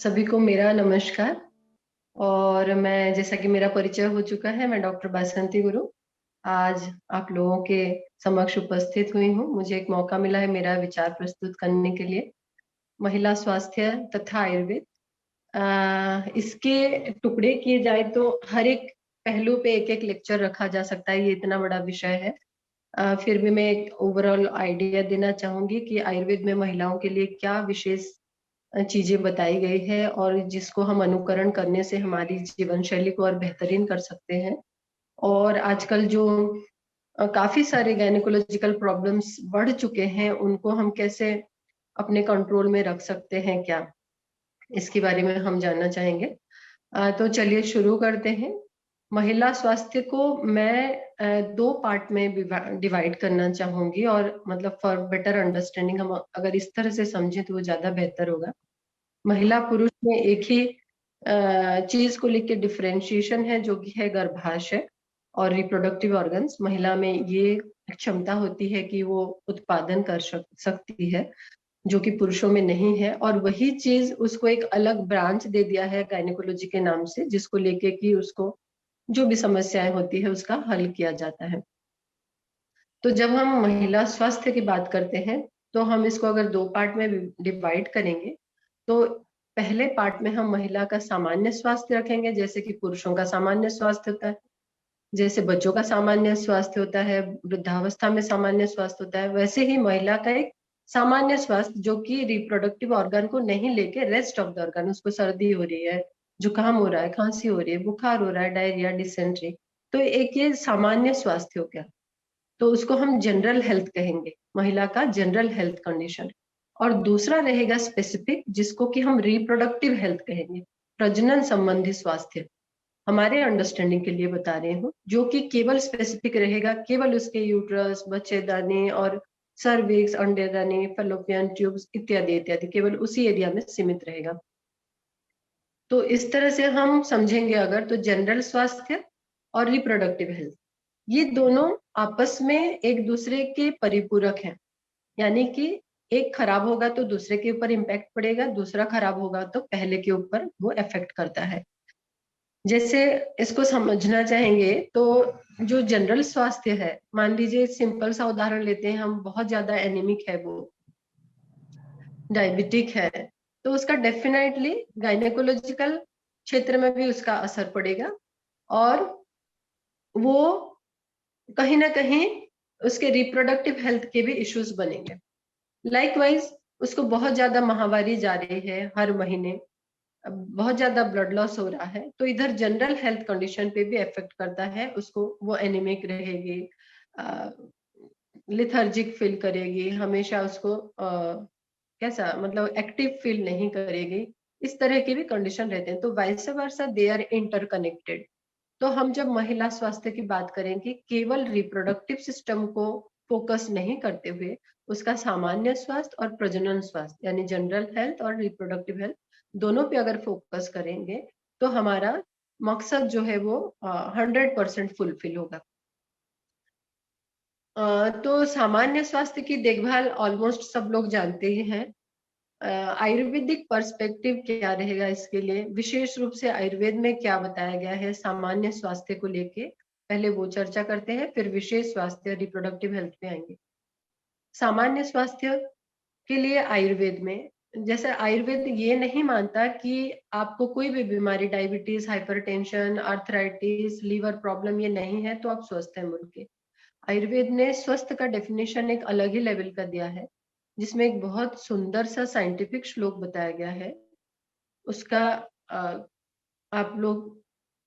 सभी को मेरा नमस्कार। और मैं, जैसा कि मेरा परिचय हो चुका है, मैं डॉक्टर बासंती गुरु आज आप लोगों के समक्ष उपस्थित हुई हूँ। मुझे एक मौका मिला है मेरा विचार प्रस्तुत करने के लिए। महिला स्वास्थ्य तथा आयुर्वेद, इसके टुकड़े किए जाए तो हर एक पहलू पे एक एक लेक्चर रखा जा सकता है, ये इतना बड़ा विषय है। फिर भी मैं एक ओवरऑल आइडिया देना चाहूंगी कि आयुर्वेद में महिलाओं के लिए क्या विशेष चीजें बताई गई है और जिसको हम अनुकरण करने से हमारी जीवन शैली को और बेहतरीन कर सकते हैं। और आजकल जो काफी सारे गायनेकोलॉजिकल प्रॉब्लम्स बढ़ चुके हैं, उनको हम कैसे अपने कंट्रोल में रख सकते हैं, क्या इसके बारे में हम जानना चाहेंगे। तो चलिए शुरू करते हैं। महिला स्वास्थ्य को मैं दो पार्ट में डिवाइड करना चाहूंगी, और मतलब फॉर बेटर अंडरस्टैंडिंग हम अगर इस तरह से समझें तो वो ज्यादा बेहतर होगा। महिला पुरुष में एक ही चीज को लेकर डिफरेंशिएशन है, जो कि है गर्भाशय और रिप्रोडक्टिव ऑर्गन्स। महिला में ये क्षमता होती है कि वो उत्पादन कर सकती है, जो कि पुरुषों में नहीं है। और वही चीज उसको एक अलग ब्रांच दे दिया है गायनेकोलॉजी के नाम से, जिसको लेके कि उसको जो भी समस्याएं होती है उसका हल किया जाता है। तो जब हम महिला स्वास्थ्य की बात करते हैं, तो हम इसको अगर दो पार्ट में डिवाइड करेंगे, तो पहले पार्ट में हम महिला का सामान्य स्वास्थ्य रखेंगे, जैसे कि पुरुषों का सामान्य स्वास्थ्य होता है, जैसे बच्चों का सामान्य स्वास्थ्य होता है, वृद्धावस्था में सामान्य स्वास्थ्य होता है, वैसे ही महिला का एक सामान्य स्वास्थ्य, जो कि रिप्रोडक्टिव ऑर्गन को नहीं लेके रेस्ट ऑफ द ऑर्गन, उसको सर्दी हो रही है, जुकाम हो रहा है, खांसी हो रही है, बुखार हो रहा है, डायरिया, डिसेंट्री, तो एक ये सामान्य स्वास्थ्य हो गया। तो उसको हम जनरल हेल्थ कहेंगे, महिला का जनरल हेल्थ कंडीशन। और दूसरा रहेगा स्पेसिफिक, जिसको कि हम रिप्रोडक्टिव हेल्थ कहेंगे, प्रजनन संबंधी स्वास्थ्य। हमारे अंडरस्टैंडिंग के लिए बता रही हूँ, जो कि केवल स्पेसिफिक रहेगा, केवल उसके यूट्रस, बच्चेदानी और सर्विक्स, अंडेदानी, फेलोपियन ट्यूब्स इत्यादि इत्यादि, केवल उसी एरिया में सीमित रहेगा। तो इस तरह से हम समझेंगे अगर, तो जनरल स्वास्थ्य और रिप्रोडक्टिव हेल्थ, ये दोनों आपस में एक दूसरे के परिपूरक हैं। यानी कि एक खराब होगा तो दूसरे के ऊपर इम्पैक्ट पड़ेगा, दूसरा खराब होगा तो पहले के ऊपर वो इफेक्ट करता है। जैसे इसको समझना चाहेंगे तो जो जनरल स्वास्थ्य है, मान लीजिए सिंपल सा उदाहरण लेते हैं हम, बहुत ज्यादा एनीमिक है वो, डायबिटिक है, तो उसका डेफिनेटली गायनेकोलॉजिकल क्षेत्र में भी उसका असर पड़ेगा, और वो कहीं ना कहीं उसके रिप्रोडक्टिव हेल्थ के भी इश्यूज बनेंगे। लाइकवाइज उसको बहुत ज्यादा माहवारी जा रही है हर महीने, बहुत ज्यादा ब्लड लॉस हो रहा है, तो इधर जनरल हेल्थ कंडीशन पे भी इफेक्ट करता है उसको। वो एनीमिक रहेगी, लिथर्जिक फील करेगी, हमेशा उसको कैसा मतलब एक्टिव फील नहीं करेगी। इस तरह के भी कंडीशन रहते हैं, तो vice versa they are interconnected. तो हम जब महिला स्वास्थ्य की बात करेंगे, केवल रिप्रोडक्टिव सिस्टम को फोकस नहीं करते हुए, उसका सामान्य स्वास्थ्य और प्रजनन स्वास्थ्य यानी जनरल हेल्थ और रिप्रोडक्टिव हेल्थ, दोनों पे अगर फोकस करेंगे, तो हमारा मकसद जो है वो 100% फुलफिल होगा। तो सामान्य स्वास्थ्य की देखभाल ऑलमोस्ट सब लोग जानते ही हैं। आयुर्वेदिक पर्सपेक्टिव क्या रहेगा इसके लिए, विशेष रूप से आयुर्वेद में क्या बताया गया है सामान्य स्वास्थ्य को लेके, पहले वो चर्चा करते हैं, फिर विशेष स्वास्थ्य रिप्रोडक्टिव हेल्थ पे आएंगे। सामान्य स्वास्थ्य के लिए आयुर्वेद में, जैसे आयुर्वेद ये नहीं मानता कि आपको कोई भी बीमारी, diabetes, hypertension, arthritis, liver problem ये नहीं है तो आप स्वस्थ हैं बोल के। आयुर्वेद ने स्वस्थ का डेफिनेशन एक अलग ही लेवल का दिया है, जिसमें एक बहुत सुंदर सा साइंटिफिक श्लोक बताया गया है। उसका आप लोग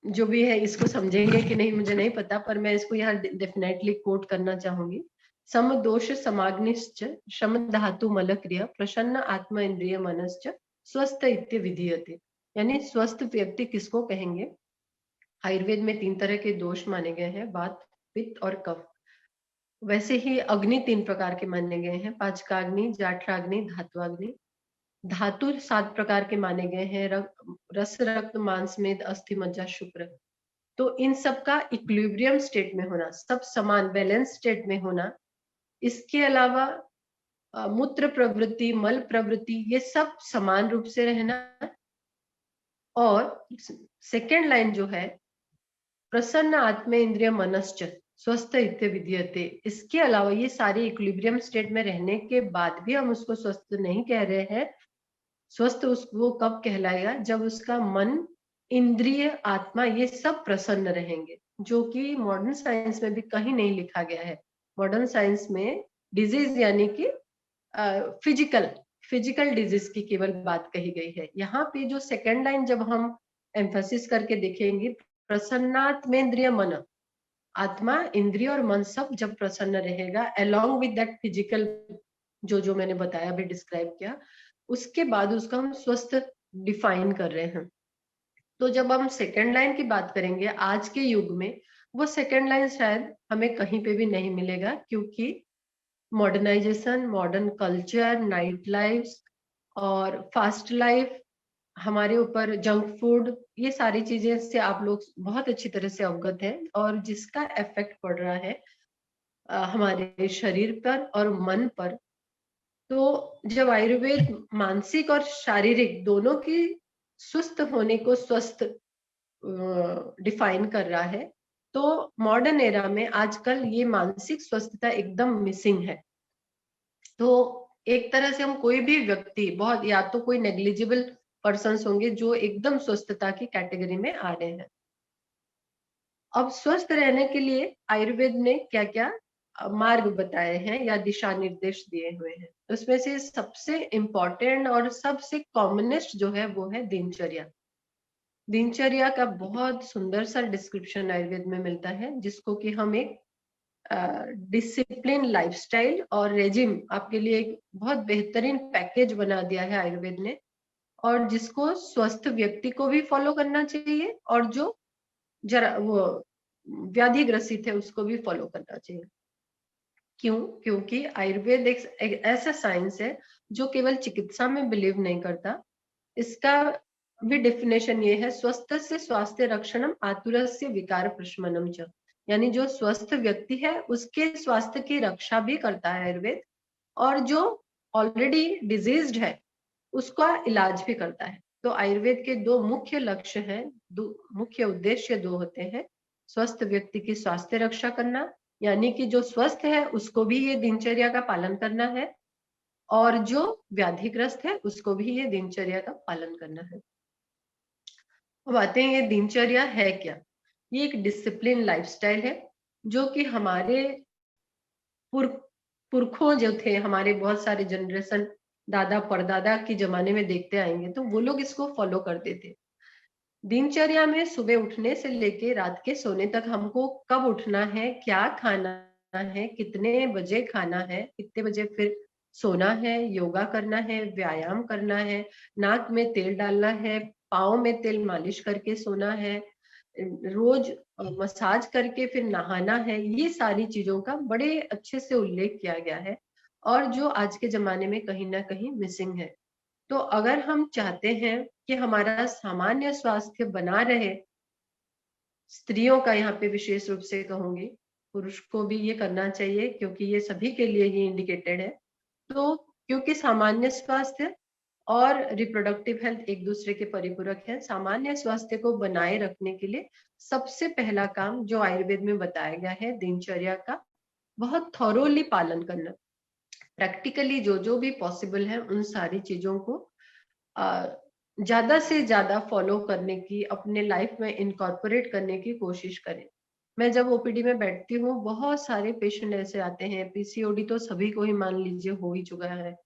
जो भी है इसको समझेंगे कि नहीं मुझे नहीं पता, पर मैं इसको यहाँ डेफिनेटली कोट करना चाहूंगी। सम दोष समाग्निश्च शम धातु मल क्रिया प्रसन्न आत्मा इंद्रिय मनश्च स्वस्थ इत्य विधीयते। यानी स्वस्थ व्यक्ति किसको कहेंगे? आयुर्वेद में 3 तरह के दोष माने गए हैं, वात, पित्त और कफ। वैसे ही अग्नि 3 प्रकार के माने गए हैं, पाचकाग्नि, जाठराग्नि, धात्वाग्नि। धातु 7 प्रकार के माने गए हैं, रस, रक्त, मांस, मेद, अस्थि, मज्जा, शुक्र। तो इन सब का इक्विलिब्रियम स्टेट में होना, सब समान बैलेंस स्टेट में होना। इसके अलावा मूत्र प्रवृत्ति, मल प्रवृत्ति, ये सब समान रूप से रहना। और सेकेंड लाइन जो है, प्रसन्न आत्मे इंद्रिय मनश्च स्वस्थ इत्य विधीयते। इसके अलावा ये सारी इक्विलिब्रियम स्टेट में रहने के बाद भी हम उसको स्वस्थ नहीं कह रहे हैं। स्वस्थ उसको कब कहलाएगा, जब उसका मन, इंद्रिय, आत्मा ये सब प्रसन्न रहेंगे, जो कि मॉडर्न साइंस में भी कहीं नहीं लिखा गया है। मॉडर्न साइंस में डिजीज यानी कि फिजिकल फिजिकल डिजीज की केवल बात कही गई है। यहाँ पे जो सेकेंड लाइन जब हम एम्फेसिस करके देखेंगे, प्रसन्नात्मेंद्रिय मन, आत्मा, इंद्रिय और मन सब जब प्रसन्न रहेगा अलोंग विद दैट फिजिकल, जो जो मैंने बताया अभी डिस्क्राइब किया, उसके बाद उसका हम स्वस्थ डिफाइन कर रहे हैं। तो जब हम सेकेंड लाइन की बात करेंगे आज के युग में, वो सेकेंड लाइन शायद हमें कहीं पे भी नहीं मिलेगा, क्योंकि modernization, modern culture, night life और फास्ट लाइफ, हमारे ऊपर जंक फूड, ये सारी चीजें से आप लोग बहुत अच्छी तरह से अवगत हैं, और जिसका इफेक्ट पड़ रहा है हमारे शरीर पर और मन पर। तो जब आयुर्वेद मानसिक और शारीरिक दोनों की स्वस्थ होने को स्वस्थ डिफाइन कर रहा है, तो मॉडर्न एरा में आजकल ये मानसिक स्वस्थता एकदम मिसिंग है। तो एक तरह से हम कोई भी व्यक्ति, बहुत या तो कोई नेग्लिजिबल पर्सन्स होंगे जो एकदम स्वस्थता की कैटेगरी में आ रहे हैं। अब स्वस्थ रहने के लिए आयुर्वेद ने क्या क्या मार्ग बताए हैं या दिशा निर्देश दिए हुए हैं, उसमें से सबसे इम्पोर्टेंट और सबसे कॉमनेस्ट जो है वो है दिनचर्या। दिनचर्या का बहुत सुंदर सा डिस्क्रिप्शन आयुर्वेद में मिलता है, जिसको कि हम एक डिसिप्लिन लाइफस्टाइल और रेजिम, आपके लिए एक बहुत बेहतरीन पैकेज बना दिया है आयुर्वेद ने, और जिसको स्वस्थ व्यक्ति को भी फॉलो करना चाहिए और जो जरा वो व्याधि ग्रसित है उसको भी फॉलो करना चाहिए। क्यों? क्योंकि आयुर्वेद एक ऐसा साइंस है जो केवल चिकित्सा में बिलीव नहीं करता। इसका भी डेफिनेशन ये है, स्वस्थ से स्वास्थ्य रक्षणम आतुरस्य विकार प्रशमनम च, यानी जो स्वस्थ व्यक्ति है उसके स्वास्थ्य की रक्षा भी करता है आयुर्वेद, और जो ऑलरेडी डिजीज्ड है उसका इलाज भी करता है। तो आयुर्वेद के दो मुख्य लक्ष्य हैं, दो मुख्य उद्देश्य दो होते हैं, स्वस्थ व्यक्ति की स्वास्थ्य रक्षा करना, यानी कि जो स्वस्थ है उसको भी ये दिनचर्या का पालन करना है, और जो व्याधिग्रस्त है उसको भी ये दिनचर्या का पालन करना है। अब आते हैं, ये दिनचर्या है क्या? ये एक डिसिप्लिन लाइफस्टाइल है, जो कि हमारे पुरखों जो थे, हमारे बहुत सारे जनरेशन, दादा परदादा के जमाने में देखते आएंगे तो वो लोग इसको फॉलो करते थे। दिनचर्या में सुबह उठने से लेके रात के सोने तक हमको कब उठना है, क्या खाना है, कितने बजे खाना है, कितने बजे फिर सोना है, योगा करना है, व्यायाम करना है, नाक में तेल डालना है, पाँव में तेल मालिश करके सोना है, रोज मसाज करके फिर नहाना है, ये सारी चीजों का बड़े अच्छे से उल्लेख किया गया है, और जो आज के जमाने में कहीं ना कहीं मिसिंग है। तो अगर हम चाहते हैं कि हमारा सामान्य स्वास्थ्य बना रहे, स्त्रियों का यहाँ पे विशेष रूप से कहूंगी, पुरुष को भी ये करना चाहिए क्योंकि ये सभी के लिए ही इंडिकेटेड है। तो क्योंकि सामान्य स्वास्थ्य और रिप्रोडक्टिव हेल्थ एक दूसरे के परिपूरक है, सामान्य स्वास्थ्य को बनाए रखने के लिए सबसे पहला काम जो आयुर्वेद में बताया गया है, दिनचर्या का बहुत थॉरोली पालन करना। प्रैक्टिकली जो जो भी पॉसिबल है उन सारी चीजों को ज्यादा से ज्यादा फॉलो करने की, अपने लाइफ में इनकॉर्पोरेट करने की कोशिश करें। मैं जब ओपीडी में बैठती हूँ, बहुत सारे पेशेंट ऐसे आते हैं, पीसीओडी तो सभी को ही मान लीजिए हो ही चुका है,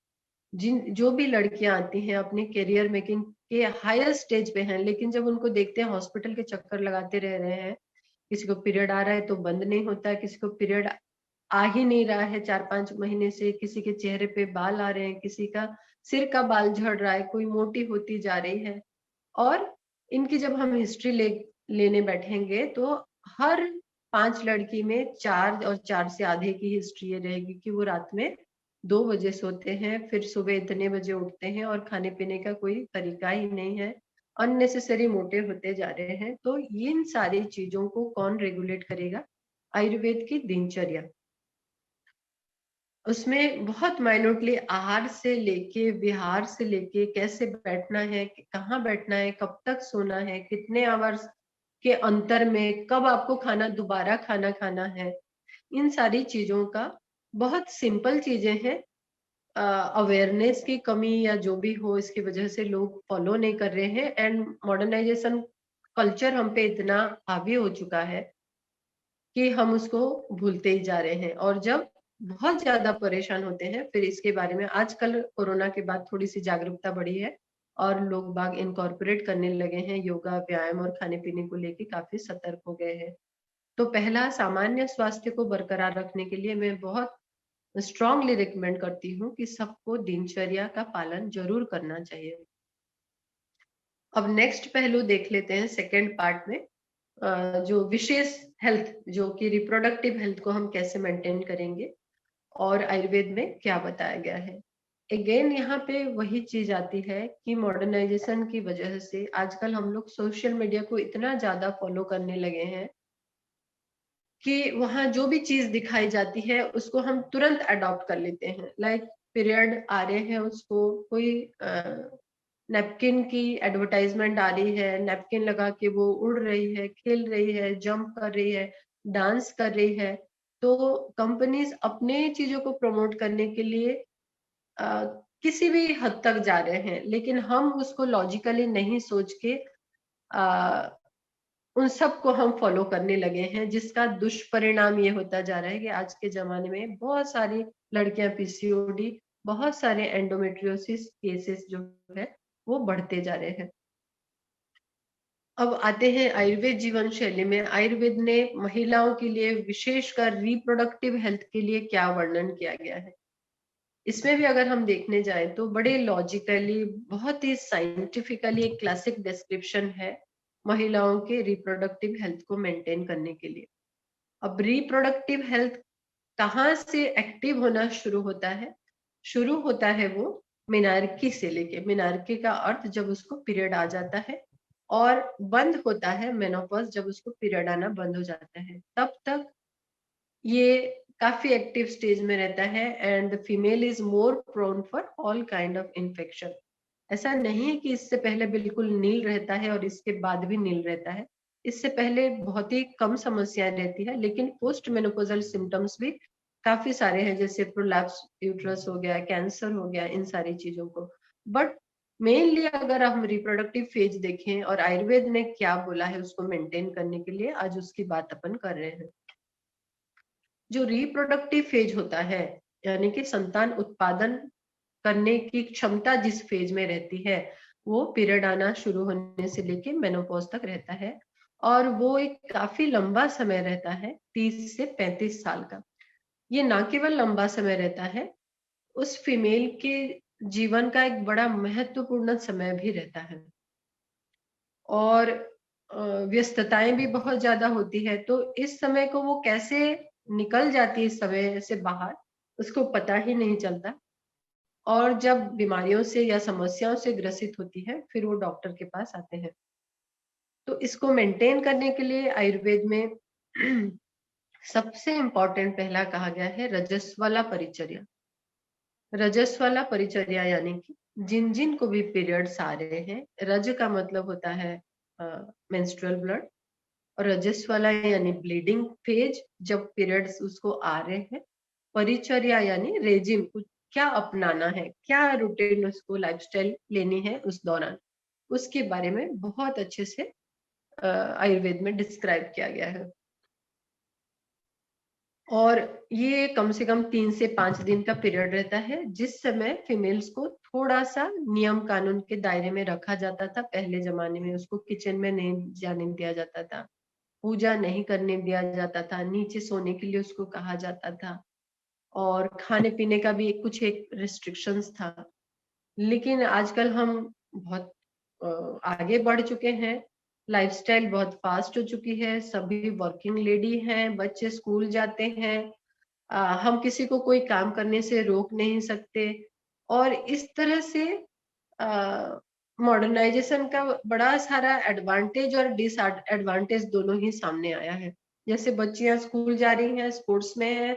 जिन जो भी लड़कियां आती हैं अपने करियर मेकिंग के हायर स्टेज पे हैं, लेकिन जब उनको देखते हैं हॉस्पिटल के चक्कर लगाते रह रहे हैं, किसी को पीरियड आ रहा है तो बंद नहीं होता है, किसी को पीरियड आ ही नहीं रहा है 4-5 महीने से, किसी के चेहरे पे बाल आ रहे हैं, किसी का सिर का बाल झड़ रहा है, कोई मोटी होती जा रही है, और इनकी जब हम हिस्ट्री लेने बैठेंगे तो हर 5 लड़की में 4 और 4 से आधे की हिस्ट्री ये रहेगी कि वो रात में 2 बजे सोते हैं, फिर सुबह इतने बजे उठते हैं और खाने पीने का कोई तरीका ही नहीं है, अननेसेसरी मोटे होते जा रहे हैं। तो इन सारी चीजों को कौन रेगुलेट करेगा? आयुर्वेद की दिनचर्या। उसमें बहुत माइन्यूटली आहार से लेके विहार से लेके कैसे बैठना है, कहाँ बैठना है, कब तक सोना है, कितने आवर्स के अंतर में कब आपको खाना दोबारा खाना खाना है, इन सारी चीजों का बहुत सिंपल चीजें हैं। अवेयरनेस की कमी या जो भी हो, इसकी वजह से लोग फॉलो नहीं कर रहे हैं, एंड मॉडर्नाइजेशन कल्चर हम पे इतना हावी हो चुका है कि हम उसको भूलते ही जा रहे हैं। और जब बहुत ज्यादा परेशान होते हैं, फिर इसके बारे में आजकल कोरोना के बाद थोड़ी सी जागरूकता बढ़ी है और लोग बाग इनकॉर्पोरेट करने लगे हैं, योगा व्यायाम और खाने पीने को लेके काफी सतर्क हो गए हैं। तो पहला, सामान्य स्वास्थ्य को बरकरार रखने के लिए मैं बहुत स्ट्रांगली रिकमेंड करती हूँ कि सबको दिनचर्या का पालन जरूर करना चाहिए। अब नेक्स्ट पहलू देख लेते हैं सेकेंड पार्ट में, जो विशेष हेल्थ, जो कि रिप्रोडक्टिव हेल्थ को हम कैसे मेंटेन करेंगे और आयुर्वेद में क्या बताया गया है। अगेन यहाँ पे वही चीज आती है कि मॉडर्नाइजेशन की वजह से आजकल हम लोग सोशल मीडिया को इतना ज्यादा फॉलो करने लगे हैं कि वहां जो भी चीज दिखाई जाती है उसको हम तुरंत अडॉप्ट कर लेते हैं। लाइक पीरियड आ रहे हैं, उसको कोई नैपकिन की एडवर्टाइजमेंट आ रही है, नैपकिन लगा के वो उड़ रही है, खेल रही है, जंप कर रही है, डांस कर रही है। तो कंपनीज अपने चीजों को प्रमोट करने के लिए अ, किसी भी हद तक जा रहे हैं, लेकिन हम उसको लॉजिकली नहीं सोच के उन सबको हम फॉलो करने लगे हैं, जिसका दुष्परिणाम ये होता जा रहा है कि आज के जमाने में बहुत सारी लड़कियां पीसीओडी, बहुत सारे एंडोमेट्रियोसिस केसेस जो है वो बढ़ते जा रहे हैं। अब आते हैं आयुर्वेद जीवन शैली में। आयुर्वेद ने महिलाओं के लिए विशेषकर रिप्रोडक्टिव हेल्थ के लिए क्या वर्णन किया गया है। इसमें भी अगर हम देखने जाएं तो बड़े लॉजिकली, बहुत ही साइंटिफिकली एक क्लासिक डिस्क्रिप्शन है महिलाओं के रिप्रोडक्टिव हेल्थ को मेंटेन करने के लिए। अब रिप्रोडक्टिव हेल्थ कहाँ से एक्टिव होना शुरू होता है? शुरू होता है वो मिनार्की से लेके, मिनार्की का अर्थ जब उसको पीरियड आ जाता है, और बंद होता है मेनोपॉज जब उसको पीरियड आना बंद हो जाता है। तब तक ये काफी एक्टिव स्टेज में रहता है, and the female is more prone for all kind of infection. ऐसा नहीं है कि इससे पहले बिल्कुल नील रहता है और इसके बाद भी नील रहता है। इससे पहले बहुत ही कम समस्याएं रहती है, लेकिन पोस्ट मेनोपोजल सिम्टम्स भी काफी सारे हैं, जैसे प्रोलैप्स यूट्रस हो गया, कैंसर हो गया, इन सारी चीजों को। बट मेनली अगर हम रिप्रोडक्टिव फेज देखें और आयुर्वेद ने क्या बोला है उसको मेंटेन करने के लिए, आज उसकी बात अपन कर रहे हैं। जो रिप्रोडक्टिव फेज होता है, यानी कि संतान उत्पादन करने की क्षमता जिस फेज में रहती है, वो पीरियड आना शुरू होने से लेके मेनोपॉज तक रहता है, और वो एक काफी लंबा समय रहता है, 30 से 35 साल का। ये ना केवल लंबा समय रहता है, उस फीमेल के जीवन का एक बड़ा महत्वपूर्ण समय भी रहता है, और व्यस्तताएं भी बहुत ज्यादा होती है। तो इस समय को वो कैसे निकल जाती है इस समय से बाहर, उसको पता ही नहीं चलता। और जब बीमारियों से या समस्याओं से ग्रसित होती है, फिर वो डॉक्टर के पास आते हैं। तो इसको मेंटेन करने के लिए आयुर्वेद में सबसे इम्पोर्टेंट पहला कहा गया है रजस्वला परिचर्या। रजस्वला परिचर्या यानी कि जिन जिन को भी पीरियड्स आ रहे हैं, रज का मतलब होता है मेंस्ट्रुअल ब्लड, और रजस्वला यानी ब्लीडिंग फेज, जब पीरियड्स उसको आ रहे हैं। परिचर्या यानी रेजिम, क्या अपनाना है, क्या रूटीन उसको लाइफस्टाइल लेनी है उस दौरान, उसके बारे में बहुत अच्छे से आयुर्वेद में डिस्क्राइब किया गया है। और ये कम से कम 3 से 5 दिन का पीरियड रहता है, जिस समय फीमेल्स को थोड़ा सा नियम कानून के दायरे में रखा जाता था। पहले जमाने में उसको किचन में नहीं जाने दिया जाता था, पूजा नहीं करने दिया जाता था, नीचे सोने के लिए उसको कहा जाता था, और खाने पीने का भी कुछ एक रिस्ट्रिक्शंस था। लेकिन आजकल हम बहुत आगे बढ़ चुके हैं, लाइफस्टाइल बहुत फास्ट हो चुकी है, सभी वर्किंग लेडी हैं, बच्चे स्कूल जाते हैं, हम किसी को कोई काम करने से रोक नहीं सकते। और इस तरह से मॉडर्नाइजेशन का बड़ा सारा एडवांटेज और डिसएडवांटेज दोनों ही सामने आया है। जैसे बच्चियां स्कूल जा रही हैं, स्पोर्ट्स में है,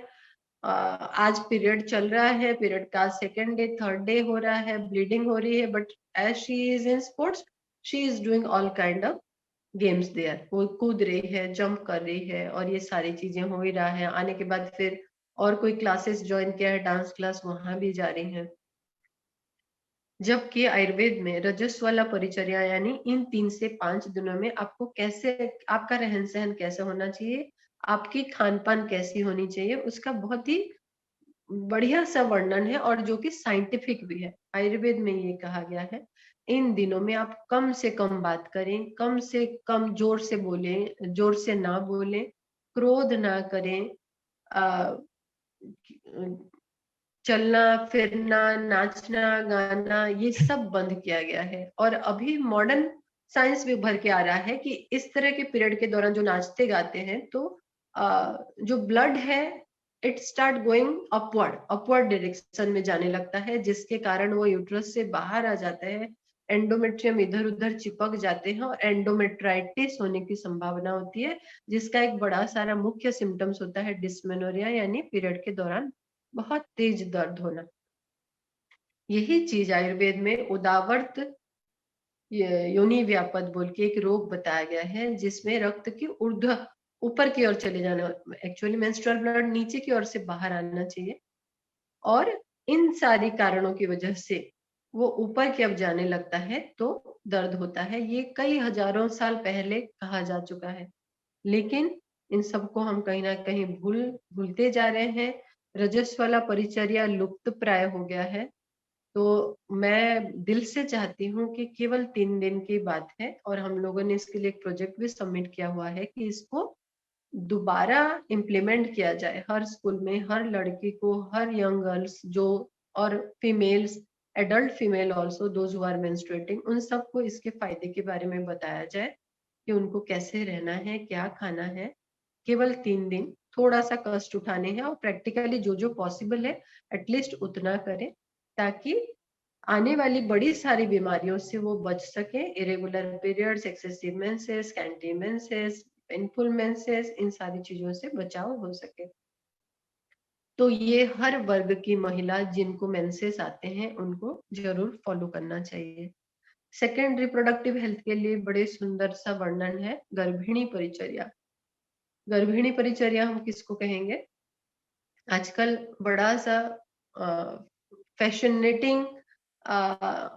आज पीरियड चल रहा है, पीरियड का सेकेंड डे, थर्ड डे हो रहा है, ब्लीडिंग हो रही है, but as she is in sports, she is doing all kind of games there. वो कूद रही है, जंप कर रही है, और ये सारी चीजें हो ही रहा है। आने के बाद फिर और कोई क्लासेस ज्वाइन किया है, डांस क्लास, वहां भी जा रही है। जबकि आयुर्वेद में रजस्व वाला परिचर्या यानी इन 3 से 5 दिनों में आपको कैसे, आपका रहन सहन कैसे होना चाहिए, आपकी खान पान कैसी होनी चाहिए, उसका बहुत ही बढ़िया सा वर्णन है, और जो कि साइंटिफिक भी है। आयुर्वेद में ये कहा गया है, इन दिनों में आप कम से कम बात करें, कम से कम जोर से बोलें, जोर से ना बोलें, क्रोध ना करें, आ, चलना फिरना, नाचना गाना, ये सब बंद किया गया है। और अभी मॉडर्न साइंस भी उभर के आ रहा है कि इस तरह के पीरियड के दौरान जो नाचते गाते हैं, तो जो ब्लड है, it start going upward, upward direction में जाने लगता है, जिसके कारण वो यूट्रस से बाहर आ जाता है, एंडोमेट्रियम इधर उधर चिपक जाते हैं, और एंडोमेट्राइटिस होने की संभावना होती है, जिसका एक बड़ा सारा मुख्य सिम्टम्स होता है डिस्मेनोरिया, यानी पीरियड के दौरान बहुत तेज दर्द होना। यही चीज आयुर्वेद में उदावर्त योनि व्यापद बोल के एक रोग बताया गया है, जिसमें रक्त की ऊर्ध्व ऊपर की ओर चले जाना, एक्चुअली मेंस्ट्रुअल ब्लड नीचे की ओर से बाहर आना चाहिए, और इन सारी कारणों की वजह से वो ऊपर की अब जाने लगता है, तो दर्द होता है। ये कई हजारों साल पहले कहा जा चुका है, लेकिन इन सबको हम कहीं ना कहीं भूलते जा रहे हैं। रजस्व वाला परिचर्या लुप्त प्राय हो गया है। तो मैं दिल से चाहती हूँ कि केवल 3 दिन की बात है, और हम लोगों ने इसके लिए एक प्रोजेक्ट भी सबमिट किया हुआ है कि इसको दोबारा इम्प्लीमेंट किया जाए हर स्कूल में, हर लड़की को, हर यंग गर्ल्स जो, और females, adult female also, those who are menstruating, उन सबको इसके फायदे के बारे में बताया जाए कि उनको कैसे रहना है, क्या खाना है। केवल 3 दिन थोड़ा सा कष्ट उठाने हैं, और प्रैक्टिकली जो जो पॉसिबल है एटलीस्ट उतना करें, ताकि आने वाली बड़ी सारी बीमारियों से वो बच सके। Irregular periods, excessive menses, scanty menses, painful menses, इन सारी चीजों से बचाव हो सके। तो ये हर वर्ग की महिला जिनको मेंसेस आते हैं उनको जरूर फॉलो करना चाहिए। सेकेंड, रिप्रोडक्टिव हेल्थ के लिए बड़े सुंदर सा वर्णन है गर्भिणी परिचर्या। गर्भिणी परिचर्या हम किसको कहेंगे? आजकल बड़ा सा फैशनेटिंग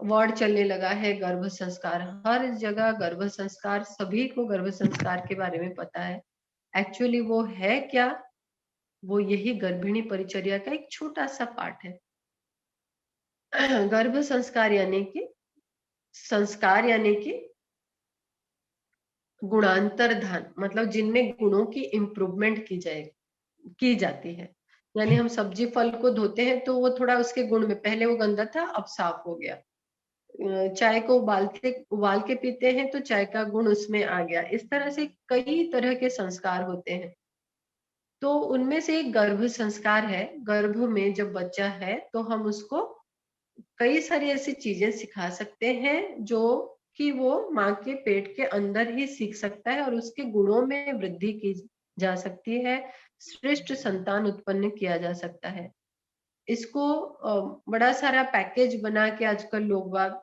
वर्ड चलने लगा है, गर्भ संस्कार। हर जगह गर्भ संस्कार, सभी को गर्भ संस्कार के बारे में पता है। एक्चुअली वो है क्या? वो यही गर्भिणी परिचर्या का एक छोटा सा पार्ट है। गर्भ संस्कार यानी कि गुणांतरधान, मतलब जिनमें गुणों की इम्प्रूवमेंट की जाती है। यानी हम सब्जी फल को धोते हैं तो वो थोड़ा उसके गुण में, पहले वो गंदा था अब साफ हो गया। चाय को उबाल के पीते हैं तो चाय का गुण उसमें आ गया। इस तरह से कई तरह के संस्कार होते हैं। तो उनमें से एक गर्भ संस्कार है। गर्भ में जब बच्चा है तो हम उसको कई सारी ऐसी चीजें सिखा सकते हैं जो कि वो माँ के पेट के अंदर ही सीख सकता है, और उसके गुणों में वृद्धि की जा सकती है, श्रेष्ठ संतान उत्पन्न किया जा सकता है। इसको बड़ा सारा पैकेज बना के आजकल लोग बाग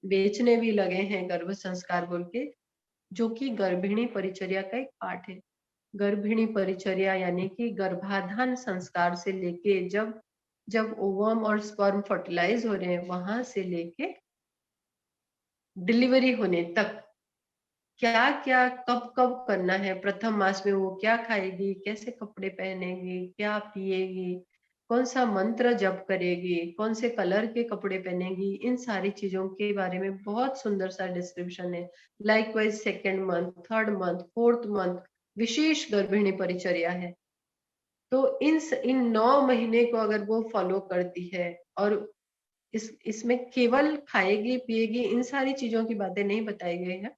बेचने भी लगे हैं, गर्भ संस्कार बोल के, जो कि गर्भिणी परिचर्या का एक पार्ट है। गर्भिणी परिचर्या यानी कि गर्भाधान संस्कार से लेके जब जब ओवम और स्पर्म फर्टिलाइज हो रहे हैं, वहां से लेके डिलीवरी होने तक क्या क्या कब कब करना है, प्रथम मास में वो क्या खाएगी, कैसे कपड़े पहनेगी, क्या पिएगी, कौन सा मंत्र जप करेगी, कौन से कलर के कपड़े पहनेगी, इन सारी चीजों के बारे में बहुत सुंदर सा डिस्क्रिप्शन है। Likewise second month, third month, fourth month विशेष गर्भिणी परिचर्या है। तो इन 9 महीने को अगर वो फॉलो करती है, और इसमें केवल खाएगी पिएगी इन सारी चीजों की बातें नहीं बताई गई है,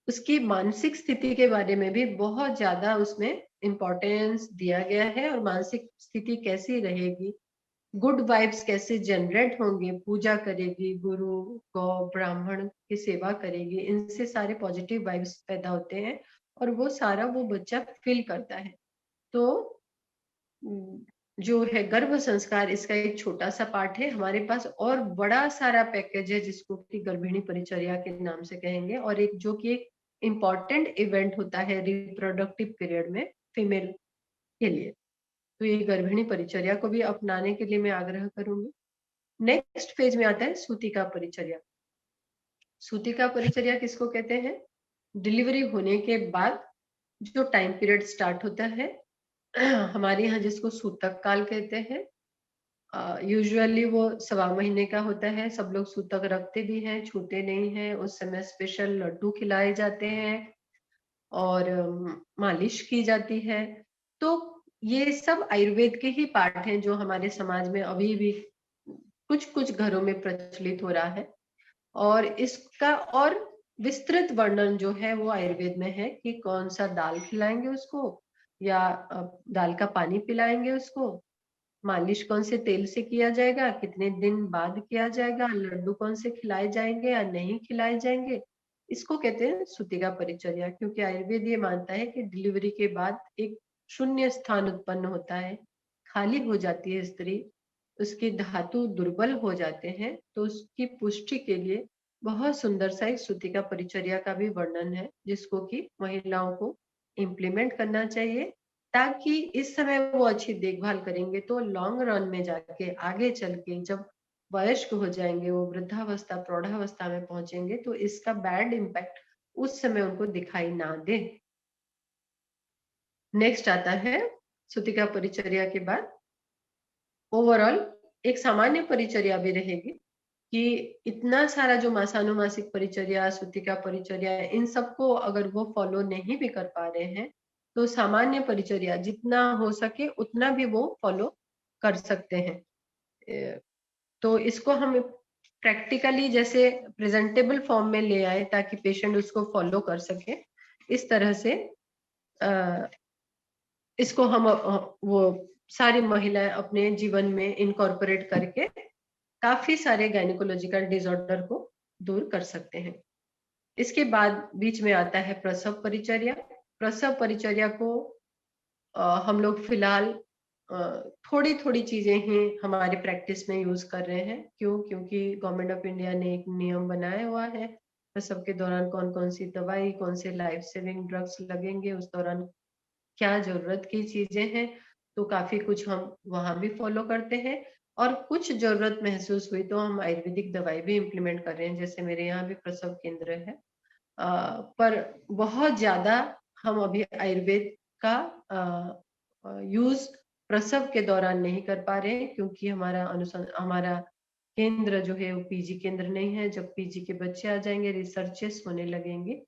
उसकी मानसिक स्थिति के बारे में भी बहुत ज्यादा उसमें इम्पोर्टेंस दिया गया है, और मानसिक स्थिति कैसी रहेगी, गुड वाइब्स कैसे जनरेट होंगे, पूजा करेगी, गुरु गौ ब्राह्मण की सेवा करेगी, इनसे सारे पॉजिटिव वाइब्स पैदा होते हैं, और वो सारा वो बच्चा फील करता है। तो जो है गर्भ संस्कार, इसका एक छोटा सा पार्ट है। हमारे पास और बड़ा सारा पैकेज है जिसको कि गर्भिणी परिचर्या के नाम से कहेंगे, और एक जो कि एक इम्पॉर्टेंट इवेंट होता है रिप्रोडक्टिव पीरियड में फीमेल के लिए। तो ये गर्भिणी परिचर्या को भी अपनाने के लिए मैं आग्रह करूंगी। नेक्स्ट फेज में आता है सूतिका परिचर्या। सूतिका परिचर्या किसको कहते हैं? डिलीवरी होने के बाद जो टाइम पीरियड स्टार्ट होता है, हमारे यहाँ जिसको सूतक काल कहते हैं। यूजुअली वो 1.25 महीने का होता है। सब लोग सूतक रखते भी हैं, छूते नहीं हैं। उस समय स्पेशल लड्डू खिलाए जाते हैं और मालिश की जाती है। तो ये सब आयुर्वेद के ही पार्ट हैं जो हमारे समाज में अभी भी कुछ कुछ घरों में प्रचलित हो रहा है। और इसका और विस्तृत वर्णन जो है वो आयुर्वेद में है कि कौन सा दाल खिलाएंगे उसको, या दाल का पानी पिलाएंगे उसको, मालिश कौन से तेल से किया जाएगा, कितने दिन बाद किया जाएगा, लड्डू कौन से खिलाए जाएंगे या नहीं खिलाए जाएंगे। इसको कहते हैं सूतिका परिचर्या, क्योंकि आयुर्वेद ये मानता है कि डिलीवरी के बाद एक शून्य स्थान उत्पन्न होता है, खाली हो जाती है स्त्री, उसके धातु दुर्बल हो जाते हैं। तो उसकी पुष्टि के लिए बहुत सुंदर सा एक सूतिका परिचर्या का भी वर्णन है, जिसको कि महिलाओं को इम्प्लीमेंट करना चाहिए, ताकि इस समय वो अच्छी देखभाल करेंगे तो लॉन्ग रन में जाके आगे चल के जब वयस्क हो जाएंगे, वो वृद्धावस्था प्रौढ़ावस्था में पहुंचेंगे, तो इसका बैड इम्पैक्ट उस समय उनको दिखाई ना दे। नेक्स्ट आता है सूतिका परिचर्या के बाद ओवरऑल एक सामान्य परिचर्या भी रहेगी, कि इतना सारा जो मासानुमासिक परिचर्या, सूतिका परिचर्या, इन सबको अगर वो फॉलो नहीं भी कर पा रहे हैं, तो सामान्य परिचर्या जितना हो सके उतना भी वो फॉलो कर सकते हैं। तो इसको हम प्रैक्टिकली जैसे प्रेजेंटेबल फॉर्म में ले आए ताकि पेशेंट उसको फॉलो कर सके। इस तरह से इसको हम वो सारी महिलाएं अपने जीवन में इनकॉर्पोरेट करके काफी सारे गायनिकोलॉजिकल डिसऑर्डर को दूर कर सकते हैं। इसके बाद बीच में आता है प्रसव परिचर्या। प्रसव परिचर्या को हम लोग फिलहाल थोड़ी थोड़ी चीजें ही हमारे प्रैक्टिस में यूज कर रहे हैं। क्यों? क्योंकि गवर्नमेंट ऑफ इंडिया ने एक नियम बनाया हुआ है, प्रसव के दौरान कौन कौन सी दवाई, कौन से लाइफ सेविंग ड्रग्स लगेंगे, उस दौरान क्या जरूरत की चीजें हैं। तो काफी कुछ हम वहां भी फॉलो करते हैं, और कुछ जरूरत महसूस हुई तो हम आयुर्वेदिक दवाई भी इम्प्लीमेंट कर रहे हैं। जैसे मेरे यहाँ भी प्रसव केंद्र है, पर बहुत ज्यादा हम अभी आयुर्वेद का यूज प्रसव के दौरान नहीं कर पा रहे हैं, क्योंकि हमारा केंद्र जो है वो पीजी केंद्र नहीं है। जब पीजी के बच्चे आ जाएंगे, रिसर्चेस होने लगेंगे,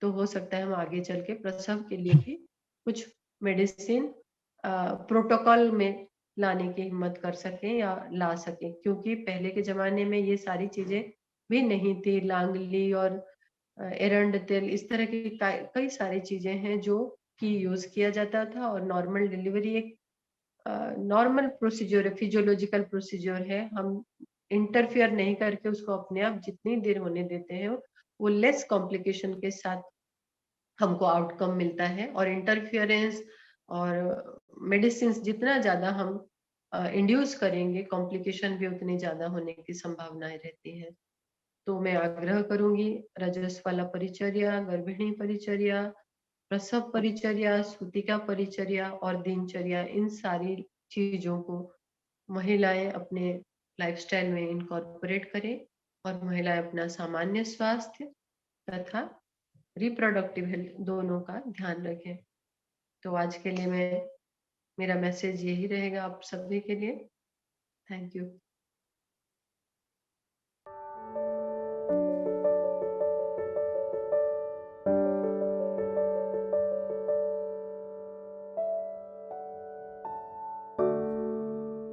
तो हो सकता है हम आगे चल के प्रसव के लिए भी कुछ मेडिसिन प्रोटोकॉल में लाने की हिम्मत कर सकें या ला सकें। क्योंकि पहले के जमाने में ये सारी चीजें भी नहीं थी। लांगली और एरंड तेल, इस तरह की कई सारी चीजें हैं जो कि यूज किया जाता था। और नॉर्मल डिलीवरी एक नॉर्मल प्रोसीजर है, फिजियोलॉजिकल प्रोसीजर है। हम इंटरफियर नहीं करके उसको अपने आप जितनी देर होने देते हैं, वो लेस कॉम्प्लिकेशन के साथ हमको आउटकम मिलता है। और इंटरफियरेंस और मेडिसिन जितना ज्यादा हम इंड्यूस करेंगे, कॉम्प्लिकेशन भी उतनी ज्यादा होने की संभावनाएं रहती है। तो मैं आग्रह करूंगी, रजस्वला परिचर्या, गर्भिणी परिचर्या, प्रसव परिचर्या, सूतिका परिचर्या और दिनचर्या, इन सारी चीजों को महिलाएं अपने लाइफस्टाइल में इनकॉर्पोरेट करें, और महिलाएं अपना सामान्य स्वास्थ्य तथा रिप्रोडक्टिव हेल्थ दोनों का ध्यान रखें। तो आज के लिए मेरा मैसेज यही रहेगा आप सभी के लिए। Thank you.